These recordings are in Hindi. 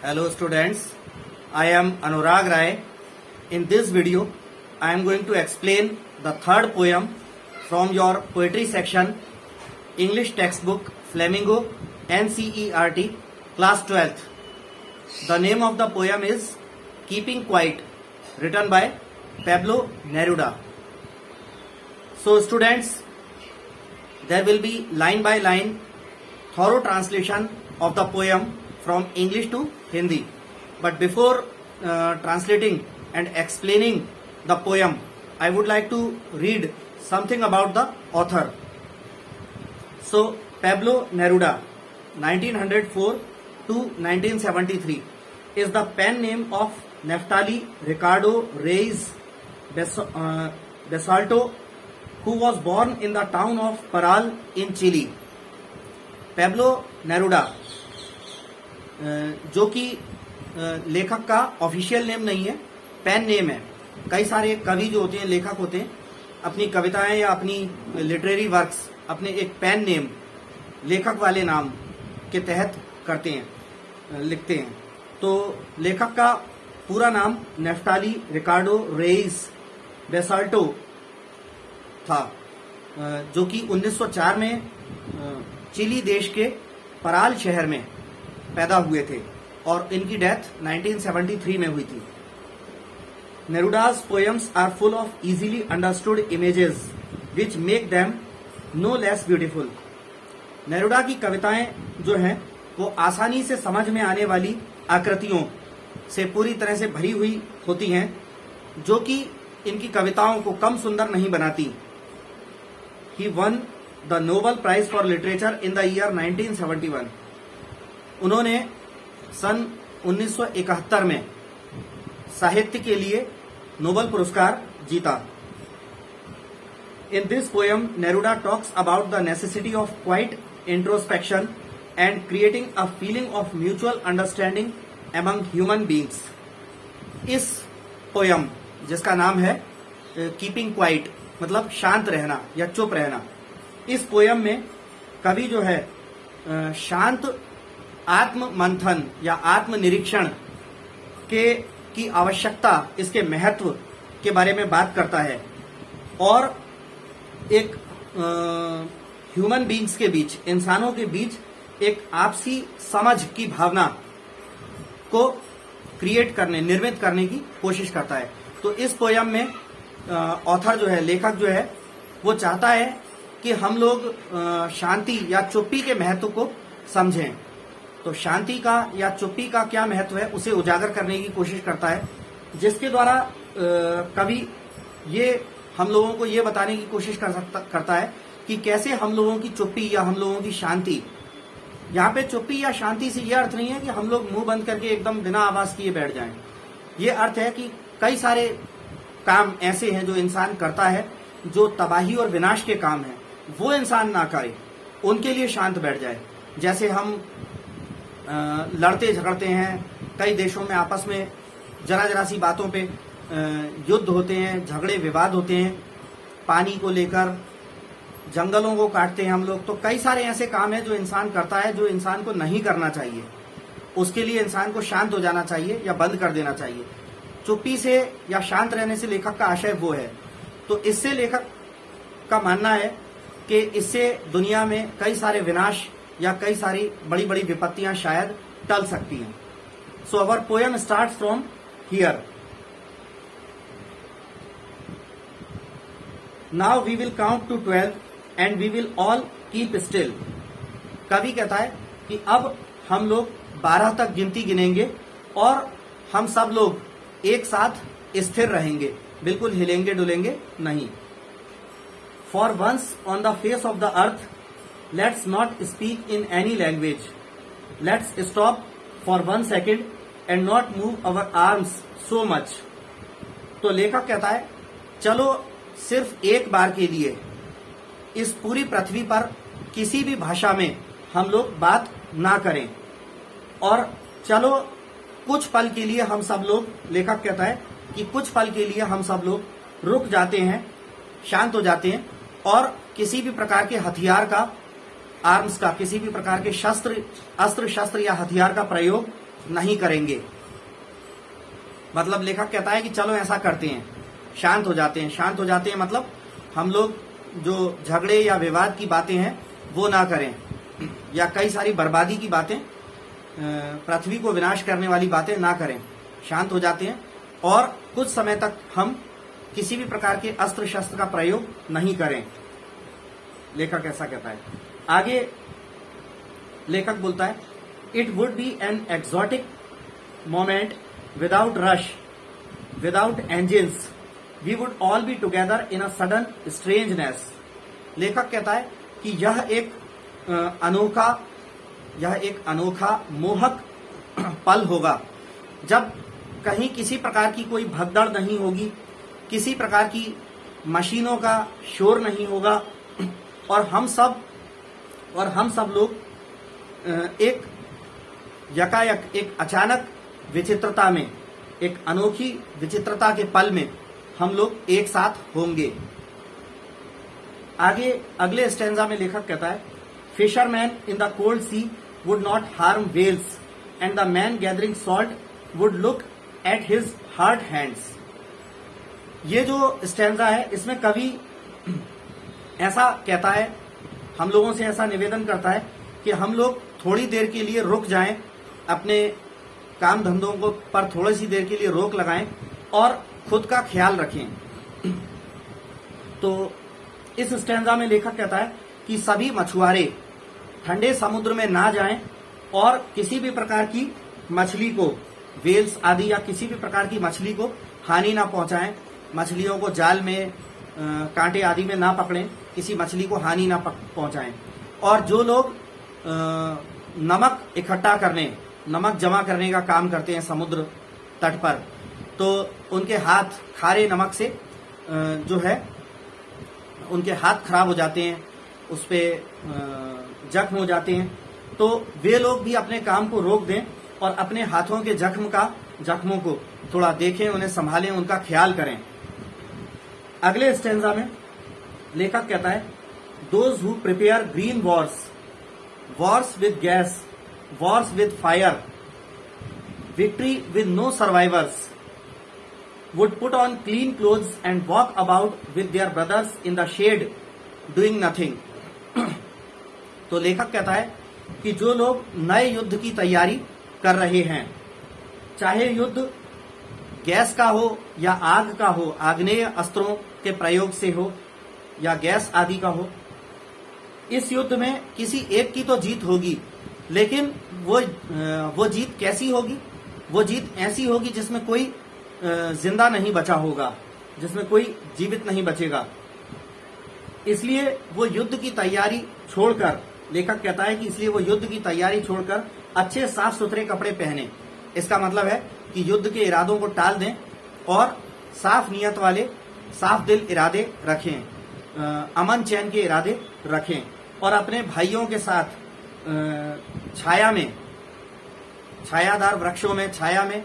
Hello students, I am Anurag Rai. In this video, I am going to explain the third poem from your poetry section, English textbook Flamingo NCERT class 12th. The name of the poem is Keeping Quiet, written by Pablo Neruda. So students, there will be line by line thorough translation of the poem from English to Hindi. But before translating and explaining the poem, I would like to read something about the author. So Pablo Neruda, 1904 to 1973, is the pen name of Neftali Ricardo Reyes Basalto, who was born in the town of Parral in Chile. Pablo Neruda, जो कि लेखक का ऑफिशियल नेम नहीं है, पेन नेम है. कई सारे कवि जो होते हैं, लेखक होते हैं, अपनी कविताएं या अपनी लिटरेरी वर्क्स अपने एक पेन नेम, लेखक वाले नाम के तहत करते हैं, लिखते हैं. तो लेखक का पूरा नाम नेफ्टाली रिकार्डो रेइस बेसाल्टो था, जो कि 1904 में चिली देश के पराल शहर में पैदा हुए थे और इनकी डेथ 1973 में हुई थी. Neruda's poems are full of easily understood images which make them no less beautiful. Neruda की कविताएं जो हैं वो आसानी से समझ में आने वाली आकृतियों से पूरी तरह से भरी हुई होती हैं, जो कि इनकी कविताओं को कम सुंदर नहीं बनाती. He won the Nobel Prize for Literature in the year 1971. उन्होंने सन 1971 में साहित्य के लिए नोबेल पुरस्कार जीता. In this poem, Neruda talks about the necessity of quiet introspection and creating a feeling of mutual understanding among human beings. इस पोयम, जिसका नाम है कीपिंग क्वाइट, मतलब शांत रहना या चुप रहना, इस पोयम में कवि जो है शांत आत्म मंथन या आत्म निरीक्षण की आवश्यकता, इसके महत्व के बारे में बात करता है और एक ह्यूमन बीइंग्स के बीच, इंसानों के बीच एक आपसी समझ की भावना को क्रिएट करने, निर्मित करने की कोशिश करता है. तो इस पोयम में ऑथर जो है, लेखक जो है, वो चाहता है कि हम लोग शांति या चुप्पी के महत्व को समझें. तो शांति का या चुप्पी का क्या महत्व है उसे उजागर करने की कोशिश करता है, जिसके द्वारा कवि ये हम लोगों को ये बताने की कोशिश करता है कि कैसे हम लोगों की चुप्पी या हम लोगों की शांति, यहाँ पे चुप्पी या शांति से ये अर्थ नहीं है कि हम लोग मुंह बंद करके एकदम बिना आवाज किए बैठ जाएं. ये अर्थ है कि कई सारे काम ऐसे हैं जो इंसान करता है, जो तबाही और विनाश के काम हैं, वो इंसान ना करे, उनके लिए शांत बैठ जाए. जैसे हम लड़ते झगड़ते हैं, कई देशों में आपस में जरा जरा सी बातों पे युद्ध होते हैं, झगड़े विवाद होते हैं, पानी को लेकर जंगलों को काटते हैं हम लोग. तो कई सारे ऐसे काम हैं जो इंसान करता है, जो इंसान को नहीं करना चाहिए. उसके लिए इंसान को शांत हो जाना चाहिए या बंद कर देना चाहिए. चुप्पी से या शांत रहने से लेखक का आशय वो है. तो इससे लेखक का मानना है कि इससे दुनिया में कई सारे विनाश या कई सारी बड़ी बड़ी विपत्तियां शायद टल सकती हैं. So our poem start from here. Now we will count to 12 and we will all keep still. कवि कहता है कि अब हम लोग 12 तक गिनती गिनेंगे और हम सब लोग एक साथ स्थिर रहेंगे, बिल्कुल हिलेंगे डुलेंगे नहीं. For once on the face of the earth, let's not speak in any language. Let's stop for 1 second and not move our arms so much. तो लेखक कहता है, चलो सिर्फ एक बार के लिए इस पूरी पृथ्वी पर किसी भी भाषा में हम लोग बात ना करें और चलो कुछ पल के लिए हम सब लोग, लेखक कहता है कि कुछ पल के लिए हम सब लोग रुक जाते हैं, शांत हो जाते हैं और किसी भी प्रकार के हथियार का, आर्म्स का, किसी भी प्रकार के अस्त्र शस्त्र या हथियार का प्रयोग नहीं करेंगे। मतलब लेखक कहता है कि चलो ऐसा करते हैं, शांत हो जाते हैं। शांत हो जाते हैं मतलब हम लोग जो झगड़े या विवाद की बातें हैं वो ना करें, या कई सारी बर्बादी की बातें, पृथ्वी को विनाश करने वाली बातें ना करें। शांत हो जाते हैं और कुछ समय तक हम किसी भी प्रकार के अस्त्र शस्त्र का प्रयोग नहीं करें। लेखक ऐसा कहता है। आगे लेखक बोलता है, it would be an exotic moment without rush, without engines, we would all be together in a sudden strangeness. लेखक कहता है कि यह एक अनोखा मोहक पल होगा जब कहीं किसी प्रकार की कोई भगदड़ नहीं होगी, किसी प्रकार की मशीनों का शोर नहीं होगा, और हम सब लोग एक यकायक, एक अचानक विचित्रता में, एक अनोखी विचित्रता के पल में हम लोग एक साथ होंगे। आगे अगले स्टैंजा में लेखक कहता है, fishermen in the cold sea would not harm whales and the man gathering salt would look at his hurt hands. ये जो स्टैंजा है इसमें कवि ऐसा कहता है, हम लोगों से ऐसा निवेदन करता है कि हम लोग थोड़ी देर के लिए रुक जाएं, अपने काम धंधों को पर थोड़ी सी देर के लिए रोक लगाएं और खुद का ख्याल रखें। तो इस स्टैंजा में लेखक कहता है कि सभी मछुआरे ठंडे समुद्र में ना जाएं और किसी भी प्रकार की मछली को, वेल्स आदि या किसी भी प्रकार की मछली को हानि ना पहुंचाएं। मछलियों को जाल में, कांटे आदि में ना पकड़ें, किसी मछली को हानि ना पहुंचाएं। और जो लोग नमक इकट्ठा करने, नमक जमा करने का काम करते हैं समुद्र तट पर, तो उनके हाथ खारे नमक से जो है उनके हाथ खराब हो जाते हैं, उस पे जख्म हो जाते हैं। तो वे लोग भी अपने काम को रोक दें और अपने हाथों के जख्मों को थोड़ा देखें, उन्हें संभालें, उनका ख्याल करें। अगले स्टेंजा में लेखक कहता है, those who prepare green wars with gas, wars with fire, victory with no survivors, would put on clean clothes and walk about with their brothers in the shade doing nothing। तो लेखक कहता है कि जो लोग नए युद्ध की तैयारी कर रहे हैं, चाहे युद्ध गैस का हो या आग का हो, आग्नेय अस्त्रों के प्रयोग से हो या गैस आदि का हो, इस युद्ध में किसी एक की तो जीत होगी, लेकिन वो जीत कैसी होगी? वो जीत ऐसी होगी जिसमें कोई जिंदा नहीं बचा होगा, जिसमें कोई जीवित नहीं बचेगा। इसलिए वो युद्ध की तैयारी छोड़कर, लेखक कहता है कि इसलिए वो युद्ध की तैयारी छोड़कर अच्छे साफ सुथरे कपड़े पहने। इसका मतलब है कि युद्ध के इरादों को टाल दें और साफ नियत वाले, साफ दिल इरादे रखें, अमन चैन के इरादे रखें और अपने भाइयों के साथ छाया में, छायादार वृक्षों में, छाया में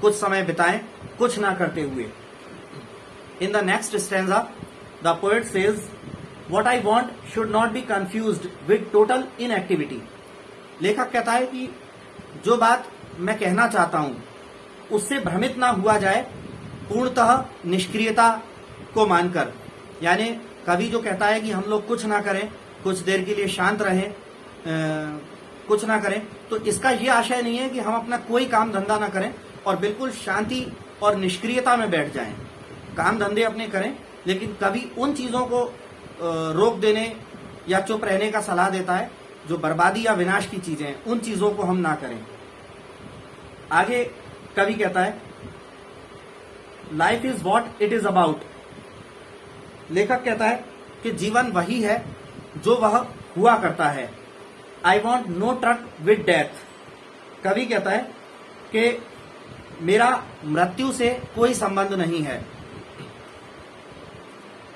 कुछ समय बिताएं, कुछ ना करते हुए। In the next stanza the poet says, what I want should not be confused with total inactivity. लेखक कहता है कि जो बात मैं कहना चाहता हूं उससे भ्रमित ना हुआ जाए पूर्णतः निष्क्रियता को मानकर। यानी कवि जो कहता है कि हम लोग कुछ ना करें, कुछ देर के लिए शांत रहें, कुछ ना करें, तो इसका ये आशय नहीं है कि हम अपना कोई काम धंधा ना करें और बिल्कुल शांति और निष्क्रियता में बैठ जाएं। काम धंधे अपने करें, लेकिन कवि उन चीजों को रोक देने या चुप रहने का सलाह देता है जो बर्बादी या विनाश की चीजें हैं, उन चीजों को हम ना करें। आगे कवि कहता है, life is what it is about. लेखक कहता है कि जीवन वही है जो वह हुआ करता है। I want no truck with death. कवि कहता है कि मेरा मृत्यु से कोई संबंध नहीं है।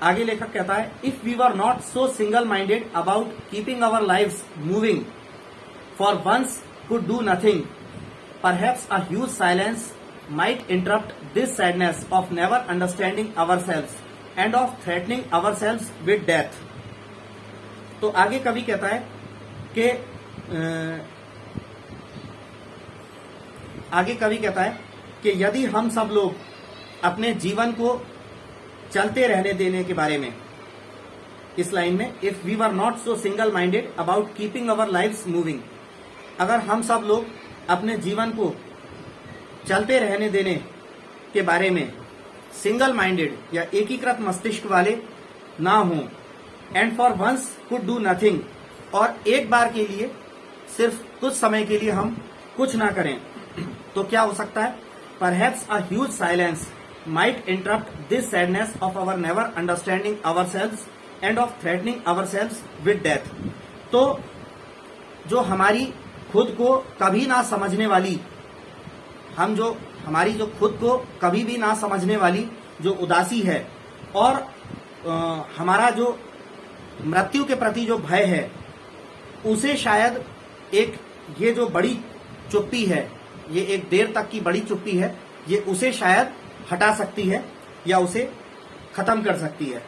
आगे लेखक कहता है, if we were not so single minded about keeping our lives moving, for once could do nothing, perhaps a huge silence might interrupt this sadness of never understanding ourselves and of threatening ourselves with death। तो आगे कवि कहता है कि आगे कवि कहता है कि यदि हम सब लोग अपने जीवन को चलते रहने देने के बारे में, इस लाइन में, if we were not so single minded about keeping our lifes moving, अगर हम सब लोग अपने जीवन को चलते रहने देने के बारे में सिंगल माइंडेड या एकीकृत मस्तिष्क वाले ना हों, and for once could do nothing, और एक बार के लिए सिर्फ कुछ समय के लिए हम कुछ ना करें, तो क्या हो सकता है? Perhaps a huge silence might interrupt this sadness of our never understanding ourselves and of threatening ourselves with death. तो जो हमारी खुद को कभी ना समझने वाली, हमारी जो खुद को कभी भी ना समझने वाली जो उदासी है, और हमारा जो मृत्यु के प्रति जो भय है, उसे शायद ये जो बड़ी चुप्पी है, ये एक देर तक की बड़ी चुप्पी है, ये उसे शायद हटा सकती है या उसे खत्म कर सकती है।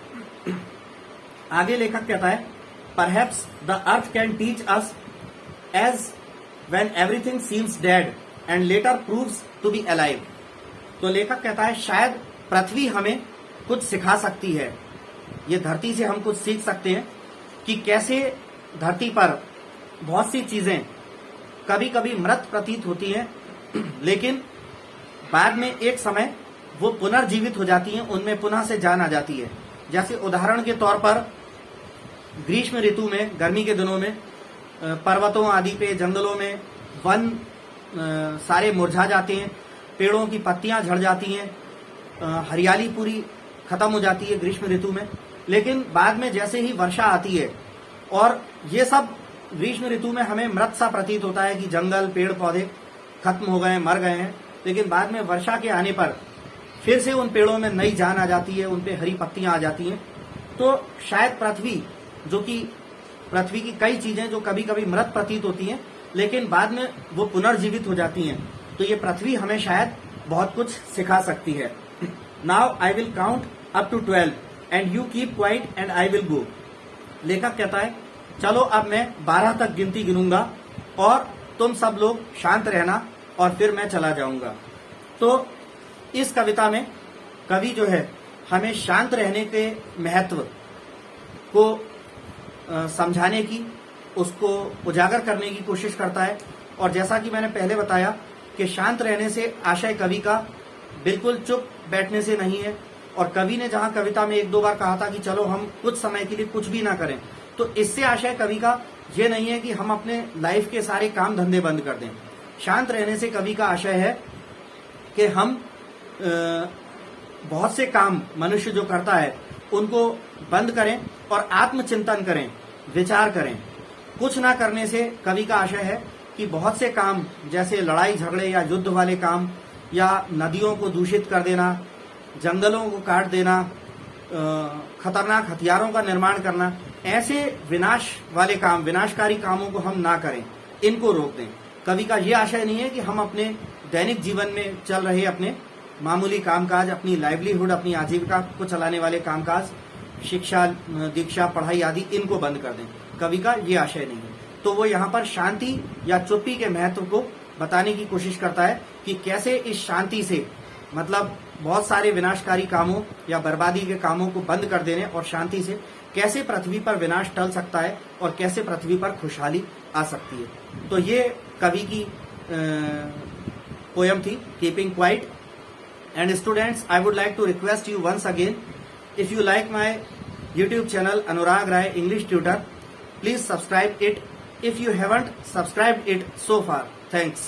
आगे लेखक कहता है, perhaps the earth can teach us as when everything seems dead and later proves to be alive. तो लेखक कहता है शायद पृथ्वी हमें कुछ सिखा सकती है, ये धरती से हम कुछ सीख सकते हैं कि कैसे धरती पर बहुत सी चीजें कभी कभी मृत प्रतीत होती हैं, लेकिन बाद में एक समय वो पुनर्जीवित हो जाती हैं, उनमें पुनः से जान आ जाती है। जैसे उदाहरण के तौर पर ग्रीष्म ऋतु में, गर्मी के दिनों में पर्वतों आदि पे, जंगलों में वन सारे मुरझा जाते हैं, पेड़ों की पत्तियां झड़ जाती हैं, हरियाली पूरी खत्म हो जाती है ग्रीष्म ऋतु में। लेकिन बाद में जैसे ही वर्षा आती है, और ये सब ग्रीष्म ऋतु में हमें मृत सा प्रतीत होता है कि जंगल, पेड़ पौधे खत्म हो गए, मर गए हैं, लेकिन बाद में वर्षा के आने पर फिर से उन पेड़ों में नई जान आ जाती है, उन पे हरी पत्तियां आ जाती हैं। तो शायद पृथ्वी, जो कि पृथ्वी की कई चीजें जो कभी कभी मृत प्रतीत होती हैं, लेकिन बाद में वो पुनर्जीवित हो जाती हैं, तो ये पृथ्वी हमें शायद बहुत कुछ सिखा सकती है। Now I will count up to 12 and you keep quiet and I will go. लेखक कहता है चलो अब मैं 12 तक गिनती गिनूंगा और तुम सब लोग शांत रहना, और फिर मैं चला जाऊंगा। तो इस कविता में कवि जो है हमें शांत रहने के महत्व को समझाने की, उसको उजागर करने की कोशिश करता है। और जैसा कि मैंने पहले बताया कि शांत रहने से आशय कवि का बिल्कुल चुप बैठने से नहीं है, और कवि ने जहां कविता में एक दो बार कहा था कि चलो हम कुछ समय के लिए कुछ भी ना करें, तो इससे आशय कवि का ये नहीं है कि हम अपने लाइफ के सारे काम धंधे बंद कर दें। शांत रहने से कवि का आशय है कि हम बहुत से काम मनुष्य जो करता है उनको बंद करें और आत्मचिंतन करें, विचार करें। कुछ ना करने से कवि का आशय है कि बहुत से काम, जैसे लड़ाई झगड़े या युद्ध वाले काम, या नदियों को दूषित कर देना, जंगलों को काट देना, खतरनाक हथियारों का निर्माण करना, ऐसे विनाश वाले काम, विनाशकारी कामों को हम ना करें, इनको रोक दें। कवि का ये आशय नहीं है कि हम अपने दैनिक जीवन में चल रहे अपने मामूली कामकाज, अपनी लाइवलीहुड, अपनी आजीविका को चलाने वाले कामकाज, शिक्षा, दीक्षा, पढ़ाई आदि, इनको बंद कर दें। कवि का ये आशय नहीं है। तो वो यहाँ पर शांति या चुप्पी के महत्व को बताने की कोशिश करता है कि कैसे इस शांति से, मतलब बहुत सारे विनाशकारी कामों या बर्बादी के कामों को बंद कर देने और शांति से कैसे पृथ्वी पर विनाश टल सकता है और कैसे पृथ्वी पर खुशहाली आ सकती है। तो ये कवि की पोयम थी, keeping quiet. And students, I would like to request you once again, if you like my YouTube channel Anurag Rai English Tutor, please subscribe it if you haven't subscribed it so far. Thanks.